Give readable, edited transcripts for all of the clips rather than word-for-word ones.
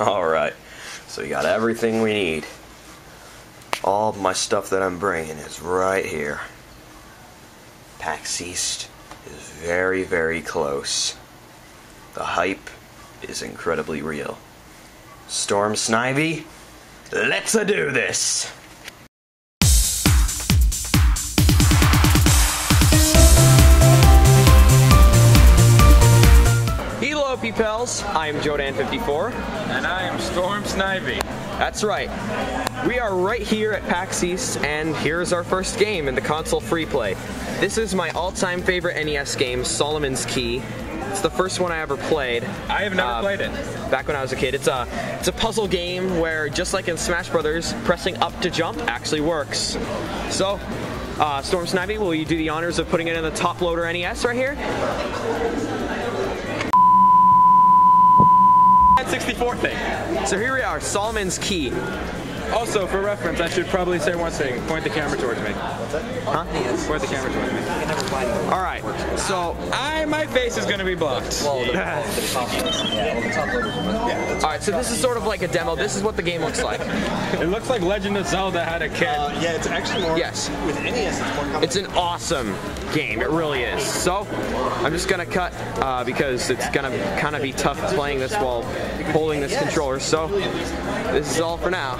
Alright, so we got everything we need. All of my stuff that I'm bringing is right here. PAX East is very, very close. The hype is incredibly real. Storm Snivy, let's do this! Hello, P-Pals. I am JoeDan54. And I am Storm Snivy. That's right. We are right here at PAX East, and here's our first game in the console free play. This is my all-time favorite NES game, Solomon's Key. It's the first one I ever played. I have never played it. Back when I was a kid. It's a puzzle game where, just like in Smash Brothers, pressing up to jump actually works. So, Storm Snivy, will you do the honors of putting it in the top loader NES right here? 64 thing. So here we are, Solomon's Key. Also, for reference, I should probably say one thing. Point the camera towards me. Huh? Point the camera towards me. Alright, so... my face is going to be blocked. Alright, so this is sort of like a demo. This is what the game looks like. It looks like Legend of Zelda had a kid. Yeah, it's actually more... Yes. With NES, it's more complicated. It's an awesome game. It really is. So, I'm just going to cut because it's going to kind of be tough playing this while holding this controller. So, this is all for now.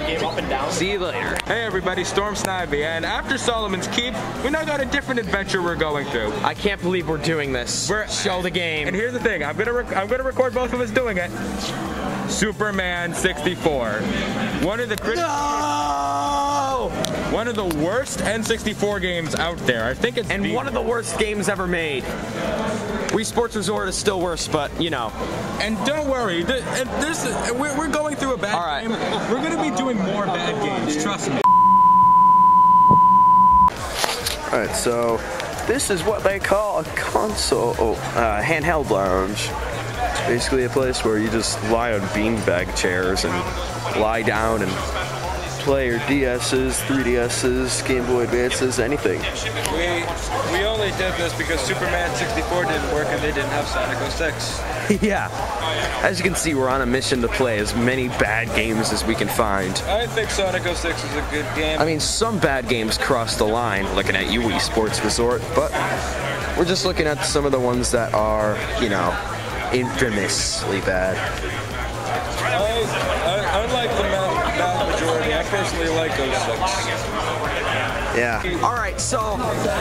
See you later. Hey everybody, Storm Snivy, and after Solomon's Keep, we now got a different adventure we're going through. I can't believe we're doing this. Show the game. And here's the thing, I'm gonna record both of us doing it. Superman 64. One of the worst N64 games out there. I think it's one of the worst games ever made. Wii Sports Resort is still worse, but you know. And don't worry, we're going through a bad game. We're going to be doing more bad games, trust me. Alright, so this is what they call a handheld lounge. It's basically a place where you just lie on beanbag chairs and lie down and play your DS's, 3DS's, Game Boy Advances, anything. We only did this because Superman 64 didn't work and they didn't have Sonic 06. Yeah. As you can see, we're on a mission to play as many bad games as we can find. I think Sonic 06 is a good game. I mean, some bad games cross the line, looking at you, Wii Sports Resort, but we're just looking at some of the ones that are, you know, infamously bad. I like the majority. I personally like 06. Yeah. Alright, so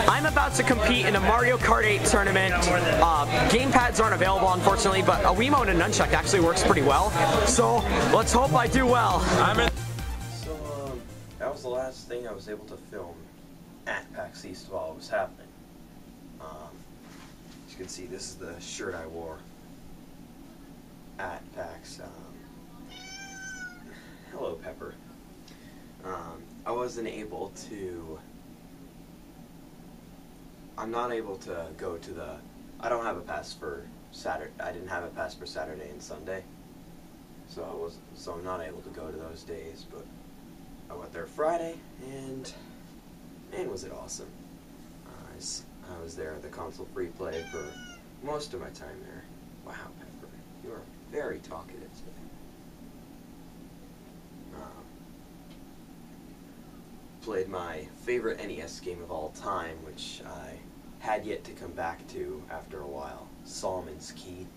I'm about to compete in a Mario Kart 8 tournament. Gamepads aren't available, unfortunately, but a Wiimote and Nunchuck actually works pretty well. So let's hope I do well. So, that was the last thing I was able to film at PAX East while it was happening. As you can see, this is the shirt I wore at PAX. Hello, Pepper. I wasn't able to... I'm not able to go to the... I don't have a pass for Saturday. I didn't have a pass for Saturday and Sunday. So I'm not able to go to those days, but I went there Friday, and man, was it awesome. I was there at the console free play for most of my time there. Wow, Pepper, you are very talkative today. Played my favorite NES game of all time, which I had yet to come back to after a while, Solomon's Key.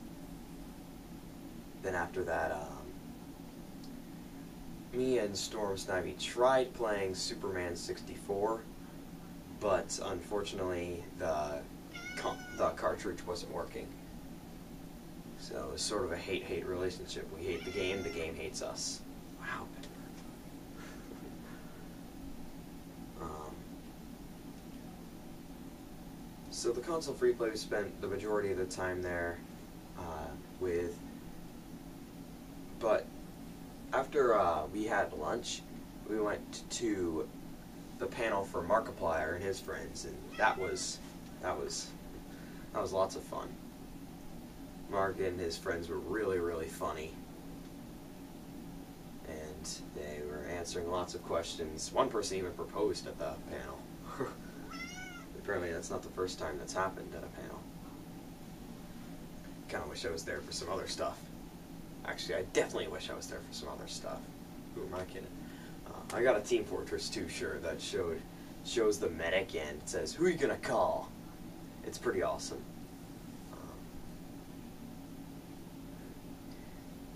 Then after that, me and Storm Snivy tried playing Superman 64, but unfortunately the cartridge wasn't working. So it was sort of a hate-hate relationship. We hate the game hates us. Wow. So the console free play, we spent the majority of the time there with, but after we had lunch, we went to the panel for Markiplier and his friends, and that was lots of fun. Mark and his friends were really, really funny, and they were answering lots of questions. One person even proposed at the panel. Apparently that's not the first time that's happened at a panel. Kinda wish I was there for some other stuff. Actually, I definitely wish I was there for some other stuff. Who am I kidding? I got a Team Fortress 2 shirt that shows the medic and it says, "Who are you gonna call?" It's pretty awesome.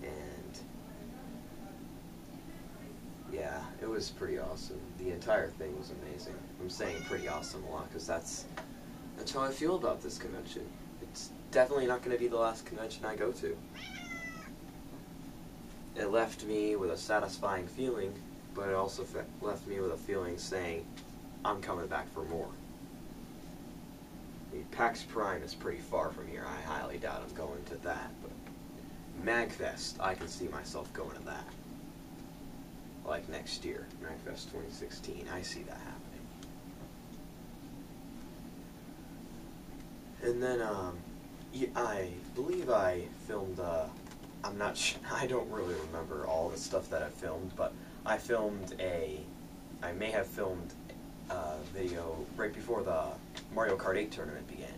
And yeah, it was pretty awesome. The entire thing was amazing. I'm saying pretty awesome a lot because that's how I feel about this convention. It's definitely not going to be the last convention I go to. It left me with a satisfying feeling, but it also left me with a feeling saying, I'm coming back for more. The PAX Prime is pretty far from here. I highly doubt I'm going to that, but MagFest, I can see myself going to that. Like next year, MagFest 2016, I see that happening. And then, I believe I filmed, I'm not sure, I don't really remember all the stuff that I filmed, but I may have filmed a video right before the Mario Kart 8 tournament began.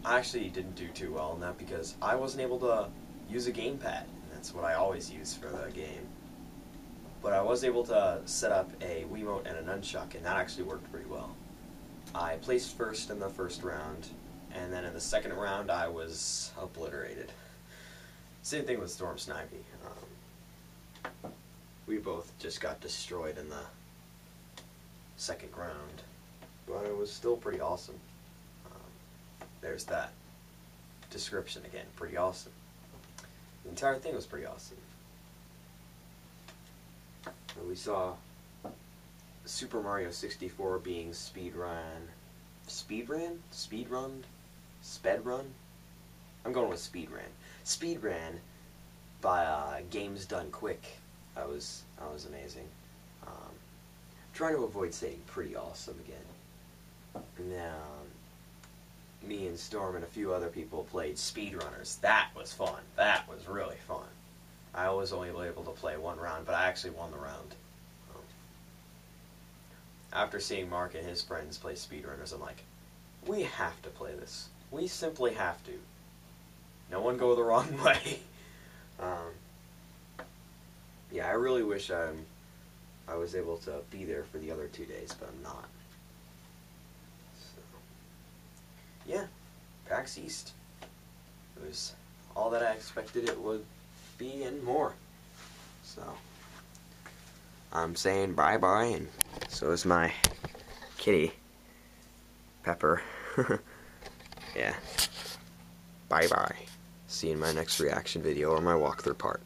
I actually didn't do too well in that because I wasn't able to use a gamepad, and that's what I always use for the game. But I was able to set up a Wiimote and a nunchuck, and that actually worked pretty well. I placed first in the first round, and then in the second round I was obliterated. Same thing with Storm Snivy. We both just got destroyed in the second round, but it was still pretty awesome. There's that description again, pretty awesome. The entire thing was pretty awesome. And we saw Super Mario 64 being speedrun? I'm going with speedran by Games Done Quick. That was amazing. Trying to avoid saying pretty awesome again. Now, me and Storm and a few other people played speedrunners. That was fun. That was really fun. I was only able to play one round, but I actually won the round. After seeing Mark and his friends play speedrunners, I'm like, we have to play this. We simply have to. No one go the wrong way. Yeah, I really wish I was able to be there for the other 2 days, but I'm not. So, yeah, PAX East. It was all that I expected it would be and more. So, I'm saying bye-bye, and so is my kitty, Pepper. Yeah. Bye-bye. See you in my next reaction video or my walkthrough part.